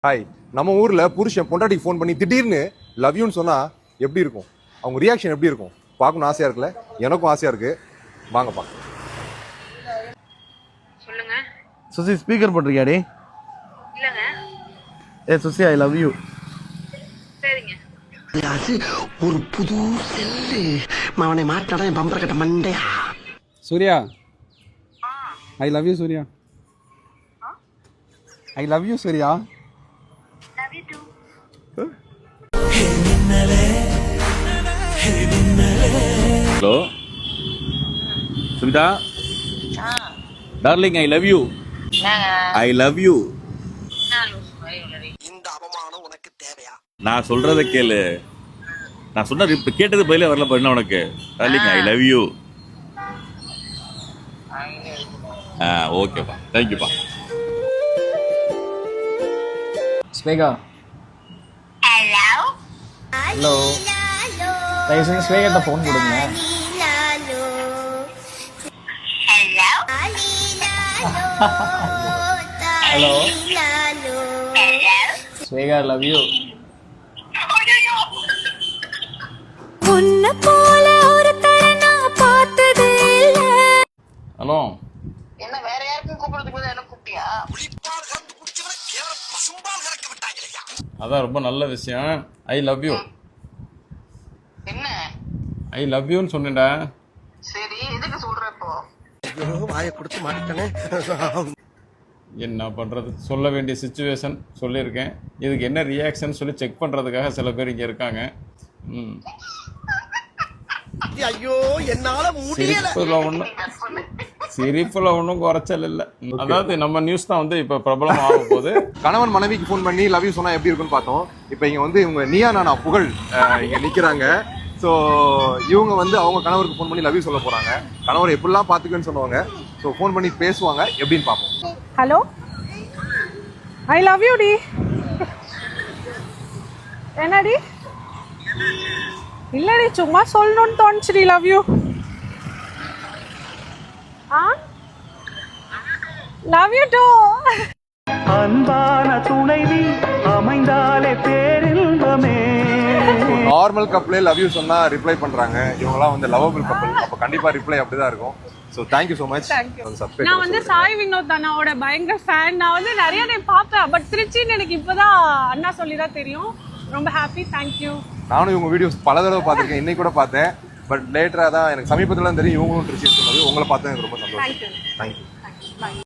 Hi, நம்ம ஊர்ல புருஷன் பொண்டாட்டிக்கு ஃபோன் பண்ணி திடீர்னு லவ் யூன்னு சொன்னா எப்படி இருக்கும்? அவங்க ரியாக்ஷன் எப்படி இருக்கும்? பார்க்கணும் ஆசையா இருக்குல்ல? எனக்கும் ஆசையா இருக்கு. வாங்கப்பா. சொல்லுங்க. சுசி ஸ்பீக்கர் போட்டிருக்கியாடி? இல்லங்க. Suchi I love you. சரிங்க. அது ஒரு புது செல்லு அவனை மாட்டாடா என் பம்பர கட்ட மண்டையா. Surya, I love you Surya. I love you Surya. Love you too. Hello Sumitha, darling I love you. I love you. இந்த அவமானம் உனக்கு தேவையா? நான் சொல்றத கேளு. நான் சொன்ன இப்ப கேட்டது பதிலே வரல பண்ண உனக்கு. Darling I love you. ஓகேப்பா, தேங்க்யூப்பா. ஸ்வேகா, ஹலோ. ஹலோ. தயவு செஞ்சு ஸ்வேகிட்ட ஃபோன் கொடுங்க. Hello. Hello. Swega love you. Hello. என்ன வேற யாருக்கும் கூப்பிடுறதுக்கு பதிலா என்ன கூப்பிட்டியா? அதான் ரொம்ப நல்ல விஷயம். I love you. என்ன? ஐ லவ் யூன்னு சொன்னேன்டா. சரி, எதுக்கு சொல்ற இப்போ? வாயை கொடுத்து மாட்டேனே. என்ன பண்ணுறது, சொல்ல வேண்டிய சுச்சுவேஷன் சொல்லியிருக்கேன். இதுக்கு என்ன ரியாக்ஷன் சொல்லி செக் பண்ணுறதுக்காக சில பேர் இங்கே இருக்காங்க. ஐயோ என்னால முடியல. சிரிப்புல ஒன்றும் குறைச்சல் இல்லை. அதாவது நம்ம நியூஸ் தான் வந்து இப்போ பிரபலம் ஆகும் போது கணவன் மனைவிக்கு ஃபோன் பண்ணி லவ் யூ சொன்னா எப்படி இருக்குன்னு பார்த்தோம். இப்போ இங்க வந்து இவங்க நீயா நானா புகழ் இங்க நிக்கிறாங்க. ஸோ இவங்க வந்து அவங்க கணவருக்கு ஃபோன் பண்ணி லவ் யூ சொல்ல போறாங்க. கணவர் எப்படிலாம் பாத்துக்கன்னு சொல்லுவாங்க. ஸோ ஃபோன் பண்ணி பேசுவாங்க, எப்படின்னு பார்ப்போம். ஹலோ, ஐ லவ் யூ டி. என்னடி? இல்லடி, சும்மா சொல்லணும்னு தோணுச்சுடி. Love you. Love you too. அன்பான துணைவி அமைந்தாலே பேரின்பமே. நார்மல் கப்பலே லவ் யூ சொன்னா ரிப்ளை பண்றாங்க. இவங்கலாம் வந்து லவபிள் கப்பல். அப்ப கண்டிப்பா ரிப்ளை அப்படிதான் இருக்கும். So thank you so much. நான் வந்து சாய் வினோத் அண்ணாவோட பயங்கர ஃபேன். நான் வந்து நிறைய டைம் பார்ப்பேன். பட் திருச்சின்னு எனக்கு இப்போதான் அண்ணா சொல்லி தான் தெரியும். ரொம்ப ஹாப்பி. தேங்க்யூ. நானும் இவங்க வீடியோஸ் பல தடவை பார்த்துருக்கேன். இன்னைக்கு கூட பார்த்தேன். பட் லேட்டரா தான் எனக்கு சமீபத்தில் தான் தெரியும் இவங்களும் திருச்சி சொன்னது. உங்களை பார்த்தா எனக்கு ரொம்ப சந்தோஷம். தேங்க்யூ.